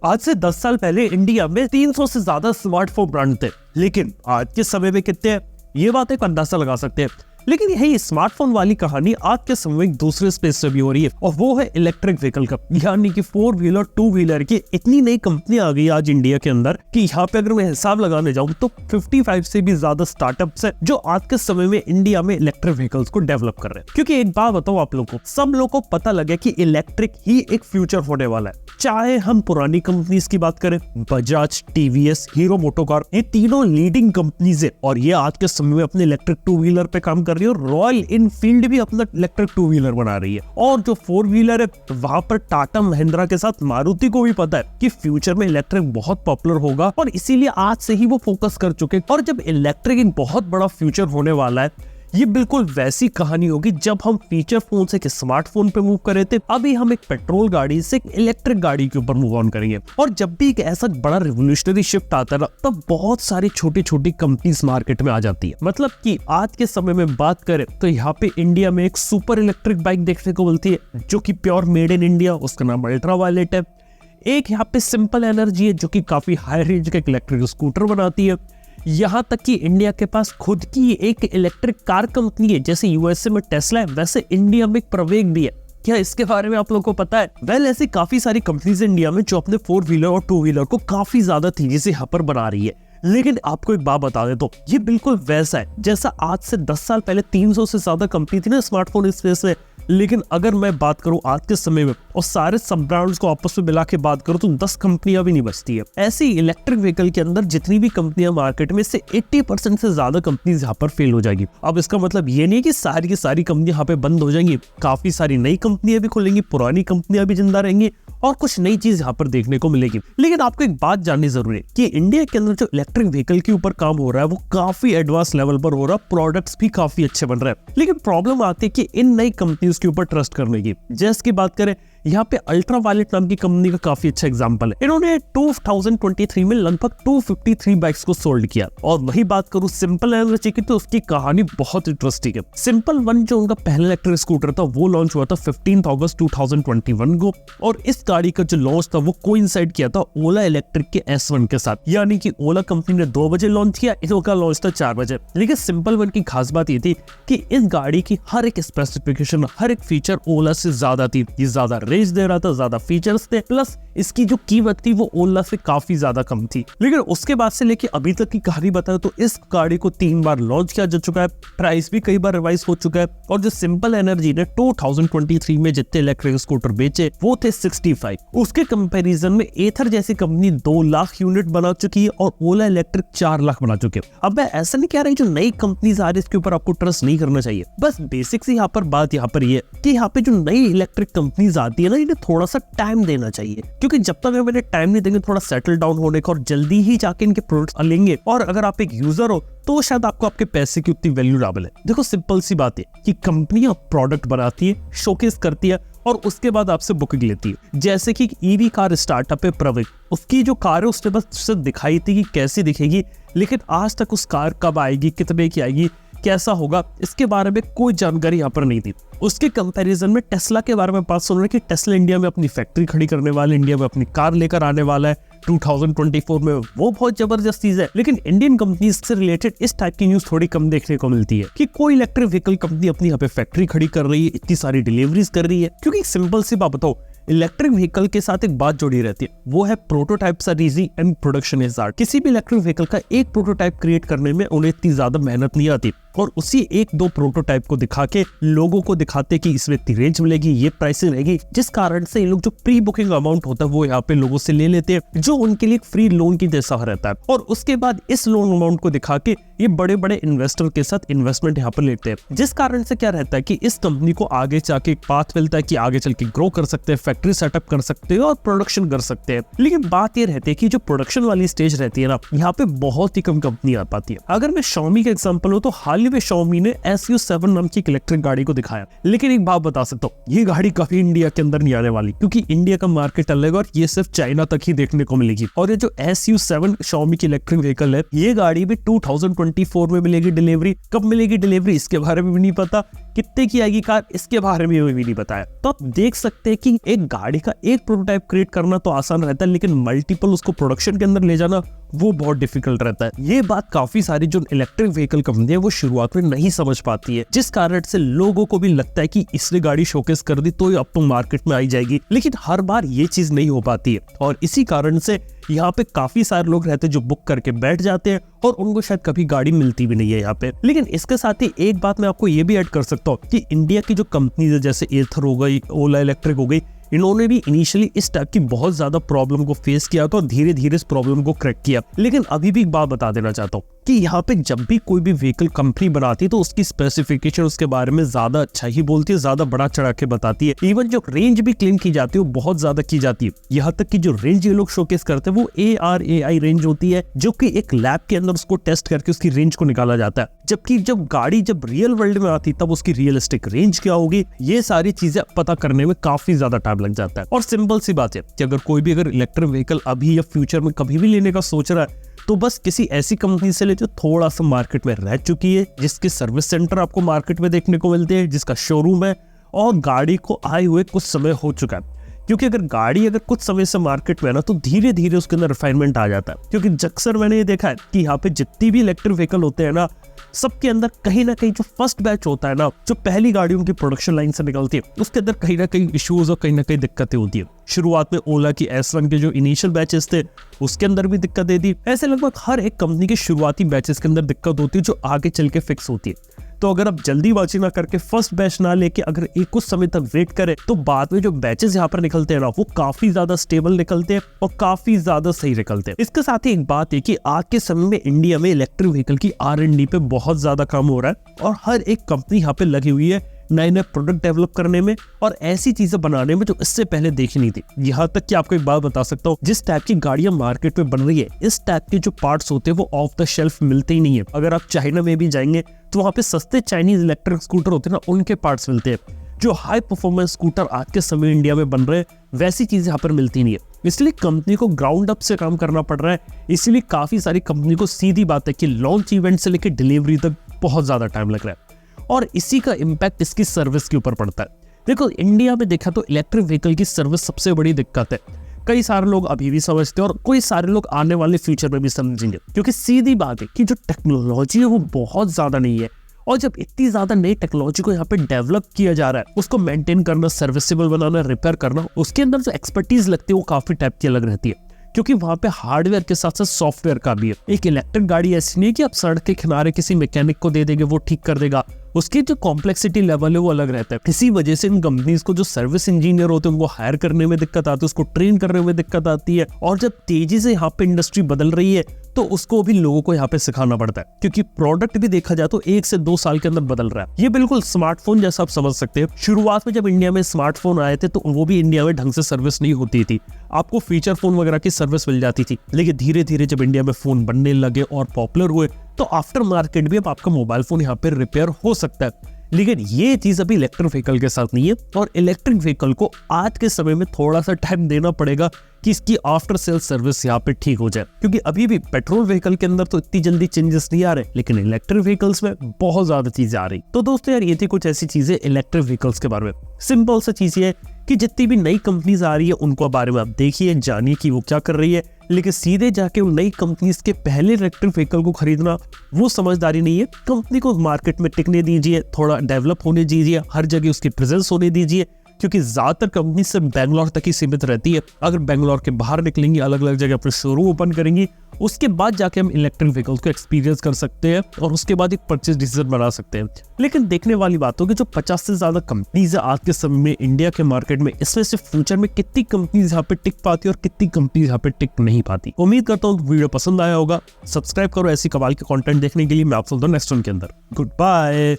आज से 10 साल पहले इंडिया में 300 से ज्यादा स्मार्टफोन ब्रांड थे, लेकिन आज के समय में कितने हैं ये बात एक अंदाजा लगा सकते हैं। लेकिन यही स्मार्टफोन वाली कहानी आज के समय में एक दूसरे स्पेस से भी हो रही है, और वो है इलेक्ट्रिक व्हीकल का, यानी कि 4 व्हीलर 2 व्हीलर की इतनी नई कंपनियां आ गई आज इंडिया के अंदर कि यहाँ पे अगर मैं हिसाब लगाने जाऊं तो 55 से भी ज्यादा स्टार्टअप्स है जो आज के समय में इंडिया में इलेक्ट्रिक व्हीकल्स को डेवलप कर रहे हैं। क्योंकि एक बात बताओ आप लोगों को, सब लोगों को पता लगे कि इलेक्ट्रिक ही एक फ्यूचर होने वाला है। चाहे हम पुरानी कंपनीज की बात करें, बजाज, टीवीएस, हीरो मोटोकार, ये तीनों लीडिंग कंपनीज है और ये आज के समय में अपने इलेक्ट्रिक 2 व्हीलर पे काम कर रही है। और रॉयल इनफील्ड भी अपना इलेक्ट्रिक 2 व्हीलर बना रही है, और जो 4 व्हीलर है वहां पर टाटा महिंद्रा के साथ मारुति को भी पता है कि फ्यूचर में इलेक्ट्रिक बहुत पॉपुलर होगा, और इसीलिए आज से ही वो फोकस कर चुके हैं। और जब इलेक्ट्रिक एक बहुत बड़ा फ्यूचर होने वाला है, ये बिल्कुल वैसी कहानी होगी जब हम फीचर फोन से स्मार्टफोन पे मूव कर रहे थे, अभी हम एक पेट्रोल गाड़ी से इलेक्ट्रिक गाड़ी के ऊपर मूव ऑन करेंगे। और जब भी एक ऐसा बड़ा रिवोल्यूशनरी शिफ्ट आता है तब बहुत सारी छोटी छोटी कंपनीज मार्केट में आ जाती है। मतलब कि आज के समय में बात करें तो यहाँ पे इंडिया में एक सुपर इलेक्ट्रिक बाइक देखने को मिलती है जो कि प्योर मेड इन इंडिया, उसका नाम अल्ट्रा वायलेट है। एक यहाँ पे सिंपल एनर्जी है जो कि काफी हाई रेंज का इलेक्ट्रिक स्कूटर बनाती है। यहाँ तक कि इंडिया के पास खुद की एक इलेक्ट्रिक कार कंपनी है, जैसे यूएसए में टेस्ला है वैसे इंडिया में एक प्रवेग भी है। क्या इसके बारे में आप लोगों को पता है? वेल, ऐसी काफी सारी कंपनीज इंडिया में जो अपने 4 व्हीलर और 2 व्हीलर को काफी ज्यादा तेजी से यहाँ पर बना रही है। लेकिन आपको एक बात बता दे तो ये बिल्कुल वैसा है जैसा आज से 10 साल पहले 300 से ज्यादा कंपनी थी ना स्मार्टफोन स्पेस में। लेकिन अगर मैं बात करूं आज के समय में और सारे सब ब्रांड्स को आपस में मिला के बात करूं तो 10 कंपनियां भी नहीं बचती है। ऐसी इलेक्ट्रिक व्हीकल के अंदर जितनी भी कंपनियां मार्केट में से 80% से ज्यादा कंपनीज यहाँ पर फेल हो जाएगी। अब इसका मतलब ये नहीं कि सारी की सारी कंपनियां यहाँ पे बंद हो जाएंगी, काफी सारी नई कंपनियां भी खुलेंगी, पुरानी कंपनियां भी जिंदा रहेंगी और कुछ नई चीज यहाँ पर देखने को मिलेगी। लेकिन आपको एक बात जाननी जरूरी है कि इंडिया के अंदर जो इलेक्ट्रिक व्हीकल के ऊपर काम हो रहा है वो काफी एडवांस लेवल पर हो रहा है, प्रोडक्ट्स भी काफी अच्छे बन रहे हैं। लेकिन प्रॉब्लम आती है कि इन नई कंपनीज के ऊपर ट्रस्ट करने की। जैसे की बात करें, यहाँ पे अल्ट्रा वायलेट नाम की कंपनी का काफी अच्छा एग्जांपल है। इन्होंने 2023 में लगभग 253 बाइक्स को सोल्ड किया। और वही बात करूं सिंपल एनर्जी की तो उसकी कहानी बहुत इंटरेस्टिंग है। सिंपल वन जो उनका पहला इलेक्ट्रिक स्कूटर था वो लॉन्च हुआ था 15 अगस्त 2021 को, और इस गाड़ी का जो लॉन्च था वो कोइंसाइड किया था ओला इलेक्ट्रिक के S1 के साथ। यानी कि ओला कंपनी ने 2 बजे लॉन्च किया, इनका लॉन्च था 4 बजे। लेकिन सिंपल वन की खास बात ये थी कि इस गाड़ी की हर एक स्पेसिफिकेशन, हर एक फीचर ओला से ज्यादा थी। ये ज्यादा रेंज दे रहा था, ज्यादा फीचर्स थे, प्लस इसकी जो कीमत थी वो ओला से काफी ज्यादा कम थी। लेकिन उसके बाद से लेके अभी तक की कहानी बताए तो इस गाड़ी को 3 बार लॉन्च किया जा चुका है, प्राइस भी कई बार रिवाइज हो चुका है। और जो सिंपल एनर्जी ने 2023 में जितने इलेक्ट्रिक स्कूटर बेचे वो थे 65। उसके कंपैरिजन में एथर जैसी कंपनी 2 लाख यूनिट बना चुकी है और ओला इलेक्ट्रिक 4 लाख बना चुके हैं। अब मैं ऐसा नहीं कह रही जो नई कंपनीज आ रही है इसके ऊपर आपको ट्रस्ट नहीं करना चाहिए, बस बेसिक सी यहाँ पर बात यहाँ पर ये कि यहाँ पे जो नई इलेक्ट्रिक कंपनीज आती है ना, इन्हें थोड़ा सा टाइम देना चाहिए। क्योंकि जब तक हम इन्हें टाइम नहीं देंगे थोड़ा सेटल डाउन होने का और जल्दी ही जाके इनके प्रोडक्ट्स लेंगे, और अगर आप एक यूजर हो तो शायद आपको आपके पैसे की उतनी वैल्यू ना मिले। देखो सिंपल सी बात है कि कंपनियां प्रोडक्ट बनाती है, शोकेस करती है और उसके बाद आपसे बुकिंग लेती है। जैसे कि ईवी कार स्टार्टअप है प्रवेग, उसकी जो कार है उसने बस दिखाई थी कि कैसी दिखेगी, लेकिन आज तक उस कार कब आएगी, कितने की आएगी, कैसा होगा, इसके बारे में कोई जानकारी यहाँ पर नहीं थी। उसके कंपैरिजन में टेस्ला के बारे में बात सुन रहे हैं कि टेस्ला इंडिया में अपनी फैक्ट्री खड़ी करने वाला, इंडिया में अपनी कार लेकर आने वाला है 2024 में, वो बहुत जबरदस्त चीज है। लेकिन इंडियन कंपनीज से रिलेटेड इस टाइप की न्यूज थोड़ी कम देखने को मिलती है कि कोई इलेक्ट्रिक व्हीकल कंपनी अपनी यहाँ पे फैक्ट्री खड़ी कर रही है, इतनी सारी डिलीवरीज कर रही है। क्योंकि सिंपल सी बात बताओ, इलेक्ट्रिक व्हीकल के साथ एक बात जुड़ी रहती है, वो है prototypes are easy and production is hard. किसी भी इलेक्ट्रिक व्हीकल का एक प्रोटोटाइप क्रिएट करने में उन्हें इतनी ज्यादा मेहनत नहीं आती, और उसी 1-2 प्रोटोटाइप को दिखा के लोगों को दिखाते कि इसमें इतनी रेंज मिलेगी, ये प्राइसिंग रहेगी, जिस कारण से ये लोग जो प्री बुकिंग अमाउंट होता है वो यहाँ पे लोगों से ले लेते हैं, जो उनके लिए फ्री लोन की जैसा रहता है। और उसके बाद इस लोन अमाउंट को दिखा के ये बड़े बड़े इन्वेस्टर के साथ इन्वेस्टमेंट यहाँ पर लेते हैं, जिस कारण से क्या रहता है कि इस कंपनी को आगे जाके एक पाथ मिलता है कि आगे चल के ग्रो कर सकते हैं, फैक्ट्री सेटअप कर सकते हैं और प्रोडक्शन कर सकते हैं। लेकिन बात ये रहती है कि जो प्रोडक्शन वाली स्टेज रहती है ना, यहाँ पे बहुत ही कम कंपनी आ पाती है। अगर मैं Xiaomi का एग्जांपल हो तो हाल ही में Xiaomi ने SU7 नाम की इलेक्ट्रिक गाड़ी को दिखाया। लेकिन एक बात बता सकता हूँ, ये गाड़ी कभी इंडिया के अंदर नहीं आने वाली, क्योंकि इंडिया का मार्केट अलग और ये सिर्फ चाइना तक ही देखने को मिलेगी। और ये जो SU7 Xiaomi की इलेक्ट्रिक व्हीकल है, ये गाड़ी भी 2024 में मिलेगी डिलीवरी। कब मिलेगी डिलीवरी इसके बारे में भी नहीं पता, कितने की आएगी कार, इसके बारे में भी नहीं बताया। तो आप देख सकते हैं कि एक गाड़ी का एक प्रोटोटाइप क्रिएट करना तो आसान रहता है, लेकिन मल्टीपल उसको प्रोडक्शन के अंदर ले जाना वो बहुत डिफिकल्ट रहता है। ये बात काफी सारी जो इलेक्ट्रिक व्हीकल कंपनी है वो शुरुआत में नहीं समझ पाती है, जिस कारण से लोगों को भी लगता है कि इसने गाड़ी शोकेस कर दी तो अब तो मार्केट में आई जाएगी, लेकिन हर बार ये चीज नहीं हो पाती है। और इसी कारण से यहाँ पे काफी सारे लोग रहते हैं जो बुक करके बैठ जाते हैं और उनको शायद कभी गाड़ी मिलती भी नहीं है यहाँ पे। लेकिन इसके साथ ही एक बात मैं आपको ये भी ऐड कर सकता हूँ कि इंडिया की जो कंपनीज है जैसे एथर हो गई, ओला इलेक्ट्रिक हो गई, इन्होंने भी इनिशियली इस टाइप की बहुत ज्यादा प्रॉब्लम को फेस किया था और धीरे धीरे इस प्रॉब्लम को क्रैक किया। लेकिन अभी भी एक बात बता देना चाहता हूँ कि यहाँ पे जब भी कोई भी व्हीकल कंपनी बनाती है तो उसकी स्पेसिफिकेशन उसके बारे में ज्यादा अच्छा ही बोलती है, ज्यादा बड़ा चढ़ा के बताती है। इवन जो रेंज भी क्लेम की जाती है वो बहुत ज्यादा की जाती है। यहाँ तक कि जो रेंज ये लोग शोकेस करते हैं वो ARAI रेंज होती है, जो कि एक लैब के अंदर उसको टेस्ट करके उसकी रेंज को निकाला जाता है। जबकि जब गाड़ी जब रियल वर्ल्ड में आती तब उसकी रियलिस्टिक रेंज क्या होगी, ये सारी चीजें पता करने में काफी ज्यादा टाइम लग जाता है। और सिंपल सी बात है कि अगर कोई भी इलेक्ट्रिक व्हीकल अभी या फ्यूचर में कभी भी लेने का सोच रहा है तो बस किसी ऐसी कंपनी से ले जो थोड़ा सा मार्केट में रह चुकी है, जिसके सर्विस सेंटर आपको मार्केट में देखने को मिलते हैं, जिसका शोरूम है और गाड़ी को आए हुए कुछ समय हो चुका है। क्योंकि अगर गाड़ी कुछ समय से मार्केट में है ना तो धीरे धीरे उसके अंदर रिफाइनमेंट आ जाता है। क्योंकि अक्सर मैंने ये देखा है कि यहाँ पे जितनी भी इलेक्ट्रिक व्हीकल होते हैं ना, सबके अंदर कहीं ना कहीं जो फर्स्ट बैच होता है ना, जो पहली गाड़ी उनकी प्रोडक्शन लाइन से निकलती है, उसके अंदर कहीं ना कहीं इश्यूज और कहीं ना कहीं दिक्कतें होती है। शुरुआत में ओला की S1 के जो इनिशियल बैचेस थे उसके अंदर भी दिक्कतें थी। ऐसे लगभग हर एक कंपनी के शुरुआती बैचेस के अंदर दिक्कत होती है जो आगे चल के फिक्स होती है। तो अगर आप जल्दीबाजी ना करके फर्स्ट बैच ना लेके अगर एक कुछ समय तक वेट करें तो बाद में जो बैचेस यहाँ पर निकलते हैं ना वो काफी ज्यादा स्टेबल निकलते हैं और काफी ज्यादा सही निकलते हैं। इसके साथ ही एक बात है कि आज के समय में इंडिया में इलेक्ट्रिक व्हीकल की R&D पे बहुत ज्यादा काम हो रहा है और हर एक कंपनी यहाँ पे लगी हुई है नए नए प्रोडक्ट डेवलप करने में और ऐसी चीजें बनाने में जो इससे पहले देखी नहीं थी। यहाँ तक कि आपको एक बात बता सकता हूँ, जिस टाइप की गाड़ियां मार्केट में बन रही है इस टाइप के जो पार्ट्स होते हैं वो ऑफ द शेल्फ मिलते ही नहीं है। अगर आप चाइना में भी जाएंगे तो वहाँ पे सस्ते चाइनीज इलेक्ट्रिक स्कूटर होते हैं ना, उनके पार्ट्स मिलते हैं। जो हाई परफॉर्मेंस स्कूटर आज के समय इंडिया में बन रहे हैं वैसी चीजें यहाँ पर मिलती नहीं है। इसलिए कंपनी को ग्राउंड अप से काम करना पड़ रहा है। इसीलिए काफी सारी कंपनी को सीधी बात है कि लॉन्च इवेंट से लेकर डिलीवरी तक बहुत ज्यादा टाइम लग रहा है और इसी का इम्पैक्ट इसकी सर्विस के ऊपर पड़ता है। देखो इंडिया में देखा तो इलेक्ट्रिक व्हीकल की सर्विस सबसे बड़ी दिक्कत है। कई सारे लोग अभी भी समझते हैं और कोई सारे लोग आने वाले फ्यूचर में भी समझेंगे, क्योंकि सीधी बात है कि जो टेक्नोलॉजी है वो बहुत ज्यादा नहीं है और जब इतनी ज्यादा नई टेक्नोलॉजी को यहाँ पे डेवलप किया जा रहा है, उसको मेंटेन करना, सर्विसेबल बनाना, रिपेयर करना, उसके अंदर जो एक्सपर्टीज लगती है वो काफी टाइप की अलग रहती है। क्योंकि वहां पे हार्डवेयर के साथ साथ सॉफ्टवेयर का भी है। एक इलेक्ट्रिक गाड़ी ऐसी नहीं है कि आप सड़क के किनारे किसी मैकेनिक को दे देंगे वो ठीक कर देगा, उसकी जो कॉम्प्लेक्सिटी लेवल है वो अलग रहता है। इसी वजह से इन कंपनीज को जो सर्विस इंजीनियर होते हैं उनको हायर करने में दिक्कत आती है, उसको ट्रेन करने में दिक्कत आती है। और जब तेजी से यहाँ पे इंडस्ट्री बदल रही है तो उसको भी लोगों को यहाँ पे सिखाना पड़ता है, क्योंकि प्रोडक्ट भी देखा जाए तो 1 से 2 साल के अंदर बदल रहा है। ये बिल्कुल स्मार्टफोन जैसा आप समझ सकते हैं। शुरुआत में जब इंडिया में स्मार्टफोन आए थे तो वो भी इंडिया में ढंग से सर्विस नहीं होती थी, आपको फीचर फोन वगैरह की सर्विस मिल जाती थी। लेकिन धीरे धीरे जब इंडिया में फोन बनने लगे और पॉपुलर हुए तो आफ्टर मार्केट भी अब आपका मोबाइल फोन यहाँ पे रिपेयर हो सकता है। लेकिन ये चीज अभी इलेक्ट्रिक व्हीकल के साथ नहीं है और इलेक्ट्रिक व्हीकल को आज के समय में थोड़ा सा टाइम देना पड़ेगा कि इसकी आफ्टर सेल सर्विस यहाँ पे ठीक हो जाए। क्योंकि अभी भी पेट्रोल व्हीकल के अंदर तो इतनी जल्दी चेंजेस नहीं आ रहे, लेकिन इलेक्ट्रिक व्हीकल्स में बहुत ज्यादा चीजें आ रही। तो दोस्तों यार ये थी कुछ ऐसी चीजें इलेक्ट्रिक व्हीकल्स के बारे में। सिंपल सा चीज है कि जितनी भी नई कंपनीज आ रही है उनको बारे में आप देखिए, जानिए कि वो क्या कर रही है, लेकिन सीधे जाके उन नई कंपनीज के पहले इलेक्ट्रिक व्हीकल को खरीदना वो समझदारी नहीं है। कंपनी को मार्केट में टिकने दीजिए, थोड़ा डेवलप होने दीजिए, हर जगह उसकी प्रेजेंस होने दीजिए, क्योंकि ज्यादातर कंपनी सिर्फ बैंगलोर तक ही सीमित रहती है। अगर बैंगलोर के बाहर निकलेंगी, अलग अलग जगह अपने शोरूम ओपन करेंगी, उसके बाद जाके हम इलेक्ट्रिक व्हीकल्स को एक्सपीरियंस कर सकते हैं और उसके बाद एक परचेज डिसीजन बना सकते हैं। लेकिन देखने वाली बात हो कि जो 50 से ज्यादा कंपनीज है आज के समय में इंडिया के मार्केट में, इसमें से फ्यूचर में कितनी कंपनीज यहाँ पे टिक पाती है और कितनी कंपनीज यहाँ पे टिक नहीं पाती। उम्मीद करता हूँ वीडियो पसंद आया होगा। सब्सक्राइब करो ऐसी कमाल के कंटेंट देखने के लिए। मैं आपसे नेक्स्ट वन के अंदर। Good bye.